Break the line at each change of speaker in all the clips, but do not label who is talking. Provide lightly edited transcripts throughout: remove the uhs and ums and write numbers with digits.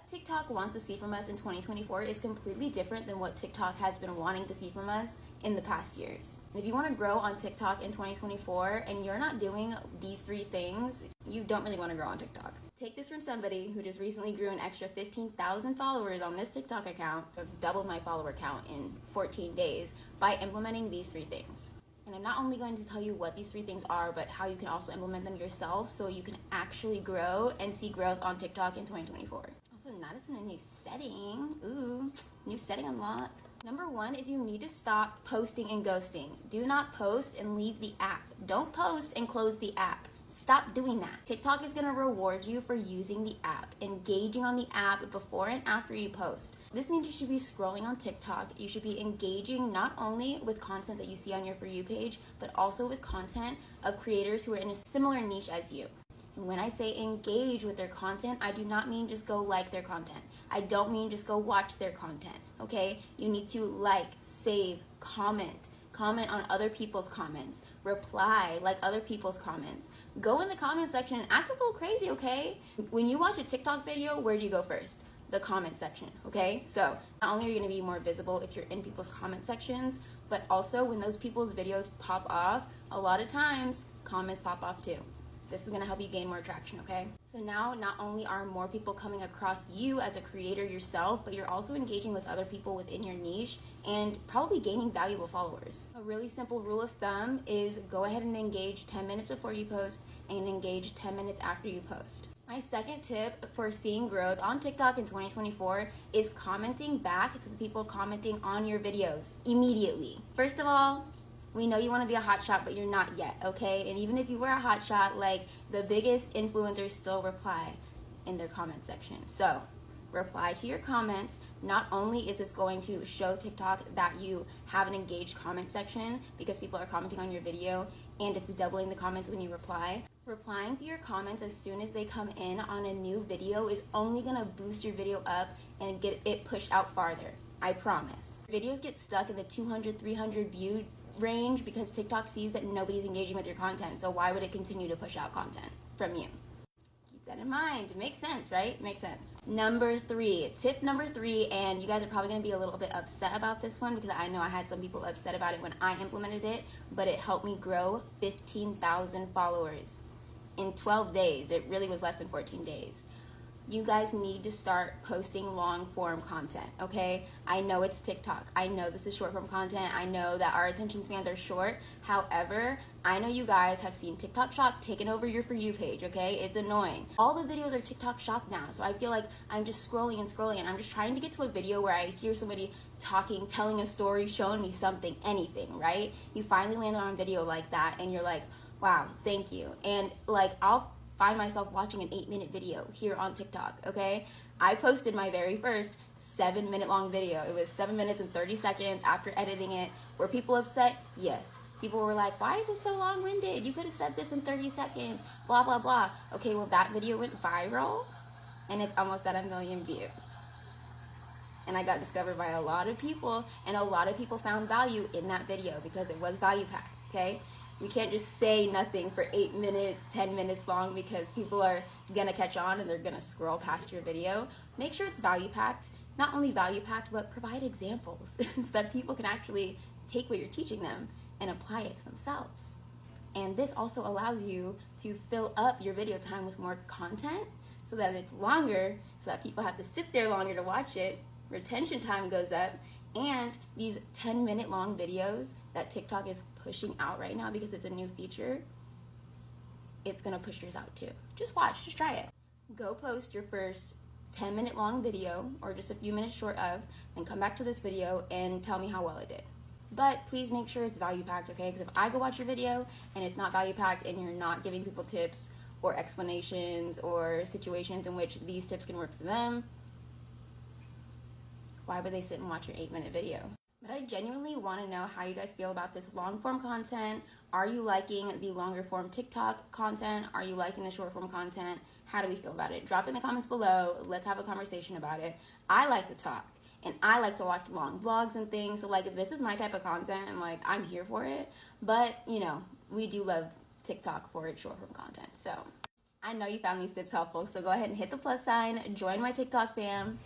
TikTok wants to see from us in 2024 is completely different than what TikTok has been wanting to see from us in the past years. And if you want to grow on TikTok in 2024 and you're not doing these 3 things, you don't really want to grow on TikTok. Take this from somebody who just recently grew an extra 15,000 followers on this TikTok account. I've doubled my follower count in 14 days by implementing these 3 things. And I'm not only going to tell you what these 3 things are, but how you can also implement them yourself so you can actually grow and see growth on TikTok in 2024. Also, notice in a new setting. Ooh, new setting unlocked. Number 1 is you need to stop posting and ghosting. Do not post and leave the app. Don't post and close the app. Stop doing that. TikTok is gonna reward you for using the app, engaging on the app before and after you post. This means you should be scrolling on TikTok. You should be engaging not only with content that you see on your For You page, but also with content of creators who are in a similar niche as you. And when I say engage with their content, I do not mean just go like their content. I don't mean just go watch their content, okay? You need to like, save, comment on other people's comments, reply, like other people's comments. Go in the comment section and act a little crazy, okay? When you watch a TikTok video, where do you go first? The comment section, okay? So not only are you gonna be more visible if you're in people's comment sections, but also when those people's videos pop off, a lot of times comments pop off too. This is gonna help you gain more traction, okay? So now not only are more people coming across you as a creator yourself, but you're also engaging with other people within your niche and probably gaining valuable followers. A really simple rule of thumb is go ahead and engage 10 minutes before you post and engage 10 minutes after you post. My second tip for seeing growth on TikTok in 2024 is commenting back to the people commenting on your videos immediately. First of all, we know you want to be a hotshot, but you're not yet, okay? And even if you were a hotshot, like the biggest influencers still reply in their comment section. So reply to your comments. Not only is this going to show TikTok that you have an engaged comment section because people are commenting on your video and it's doubling the comments when you reply. Replying to your comments as soon as they come in on a new video is only gonna boost your video up and get it pushed out farther. I promise. Videos get stuck in the 200, 300 view range because TikTok sees that nobody's engaging with your content. So why would it continue to push out content from you? Keep that in mind. It makes sense, right? Makes sense. Number 3, tip number 3, and you guys are probably gonna be a little bit upset about this one because I know I had some people upset about it when I implemented it, but it helped me grow 15,000 followers in 12 days. It really was less than 14 days. You guys need to start posting long form content, okay? I know it's TikTok. I know this is short form content. I know that our attention spans are short. However, I know you guys have seen TikTok Shop taking over your For You page, okay? It's annoying. All the videos are TikTok Shop now, so I feel like I'm just scrolling and I'm just trying to get to a video where I hear somebody talking, telling a story, showing me something, anything, right? You finally landed on a video like that and you're like, wow, thank you. And like, I'll find myself watching an 8-minute video here on TikTok, okay? I posted my very first 7-minute long video. It was 7 minutes and 30 seconds after editing it. Were people upset? Yes. People were like, why is this so long-winded? You could have said this in 30 seconds, blah, blah, blah. Okay, well, that video went viral, and it's almost at 1 million views. And I got discovered by a lot of people, and a lot of people found value in that video because it was value-packed, okay? We can't just say nothing for 8 minutes, 10 minutes long because people are gonna catch on and they're gonna scroll past your video. Make sure it's value-packed. Not only value-packed, but provide examples so that people can actually take what you're teaching them and apply it to themselves. And this also allows you to fill up your video time with more content so that it's longer, so that people have to sit there longer to watch it. Retention time goes up, and these 10-minute long videos that TikTok is pushing out right now because it's a new feature, it's gonna push yours out too. Just watch, just try it. Go post your first 10-minute long video or just a few minutes short of, then come back to this video and tell me how well it did. But please make sure it's value-packed, okay? Because if I go watch your video and it's not value-packed and you're not giving people tips or explanations or situations in which these tips can work for them, why would they sit and watch your 8-minute video? But I genuinely want to know how you guys feel about this long form content. Are you liking the longer form TikTok content? Are you liking the short form content? How do we feel about it? Drop it in the comments below. Let's have a conversation about it. I like to talk and I like to watch long vlogs and things. So like, this is my type of content and like, I'm here for it. But you know, we do love TikTok for its short form content. So I know you found these tips helpful, so go ahead and hit the plus sign, join my TikTok fam.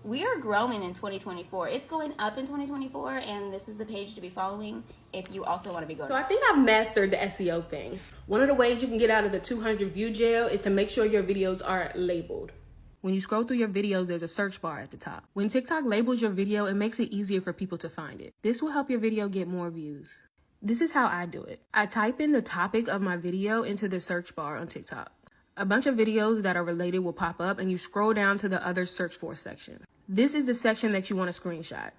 We are growing in 2024. It's going up in 2024, and this is the page to be following if you also want to be going.
So I think I've mastered the SEO thing. One of the ways you can get out of the 200 view jail is to make sure your videos are labeled. When you scroll through your videos, there's a search bar at the top. When TikTok labels your video, it makes it easier for people to find it. This will help your video get more views. This is how I do it. I type in the topic of my video into the search bar on TikTok. A bunch of videos that are related will pop up and you scroll down to the other search for section. This is the section that you want to screenshot.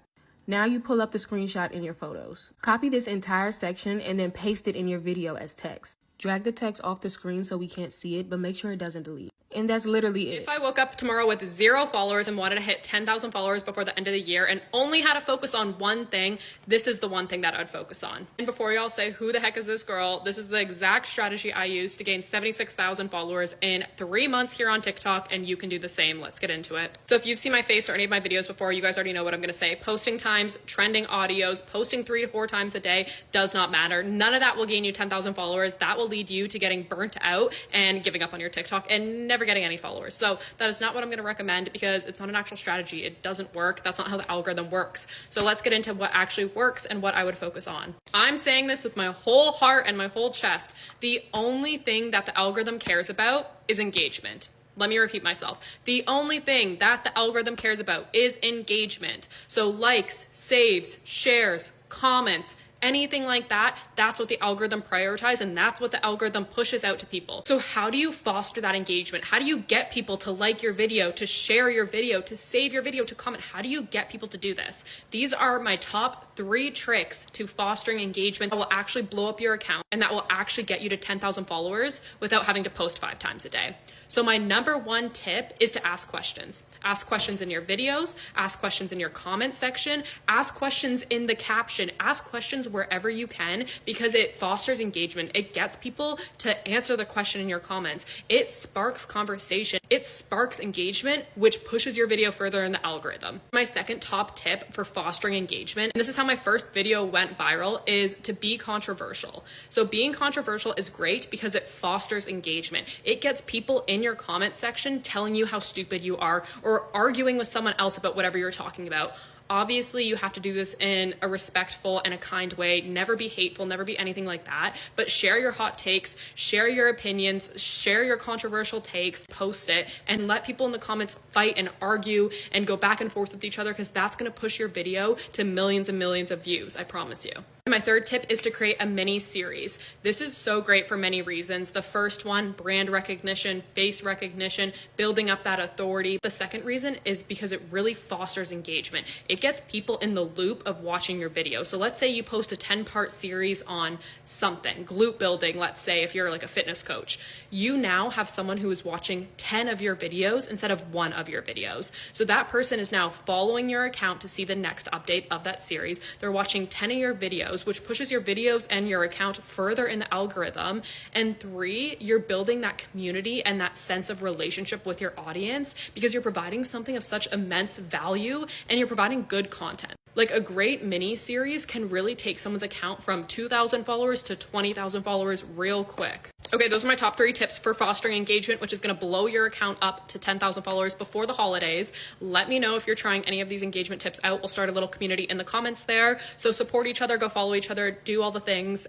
Now you pull up the screenshot in your photos. Copy this entire section and then paste it in your video as text. Drag the text off the screen so we can't see it, but make sure it doesn't delete. And that's literally it.
If I woke up tomorrow with 0 followers and wanted to hit 10,000 followers before the end of the year and only had to focus on one thing, this is the one thing that I'd focus on. And before y'all say, who the heck is this girl? This is the exact strategy I used to gain 76,000 followers in 3 months here on TikTok, and you can do the same. Let's get into it. So if you've seen my face or any of my videos before, you guys already know what I'm going to say. Posting times, trending audios, posting 3 to 4 times a day does not matter. None of that will gain you 10,000 followers. That will lead you to getting burnt out and giving up on your TikTok and never getting any followers. So that is not what I'm going to recommend because it's not an actual strategy. It doesn't work. That's not how the algorithm works. So let's get into what actually works and what I would focus on. I'm saying this with my whole heart and my whole chest. The only thing that the algorithm cares about is engagement. Let me repeat myself. The only thing that the algorithm cares about is engagement. So likes, saves, shares, comments, anything like that, that's what the algorithm prioritizes and that's what the algorithm pushes out to people. So how do you foster that engagement? How do you get people to like your video, to share your video, to save your video, to comment? How do you get people to do this? These are my top 3 tricks to fostering engagement that will actually blow up your account and that will actually get you to 10,000 followers without having to post 5 times a day. So my number 1 tip is to ask questions. Ask questions in your videos, ask questions in your comment section, ask questions in the caption, ask questions wherever you can because it fosters engagement. It gets people to answer the question in your comments. It sparks conversation. It sparks engagement, which pushes your video further in the algorithm. My second top tip for fostering engagement, and this is how my first video went viral, is to be controversial. So being controversial is great because it fosters engagement. It gets people in your comment section telling you how stupid you are or arguing with someone else about whatever you're talking about. Obviously, you have to do this in a respectful and a kind way. Never be hateful, never be anything like that. But share your hot takes, share your opinions, share your controversial takes, post it, and let people in the comments fight and argue and go back and forth with each other because that's going to push your video to millions and millions of views, I promise you. And my third tip is to create a mini series. This is so great for many reasons. The first one, brand recognition, face recognition, building up that authority. The second reason is because it really fosters engagement. It gets people in the loop of watching your video. So let's say you post a 10-part series on something, glute building, let's say if you're like a fitness coach. You now have someone who is watching 10 of your videos instead of 1 of your videos. So that person is now following your account to see the next update of that series. They're watching 10 of your videos, which pushes your videos and your account further in the algorithm. And 3, you're building that community and that sense of relationship with your audience because you're providing something of such immense value and you're providing good content. Like a great mini series can really take someone's account from 2,000 followers to 20,000 followers real quick. Okay, those are my top 3 tips for fostering engagement, which is going to blow your account up to 10,000 followers before the holidays. Let me know if you're trying any of these engagement tips out. We'll start a little community in the comments there. So support each other, go follow each other, do all the things.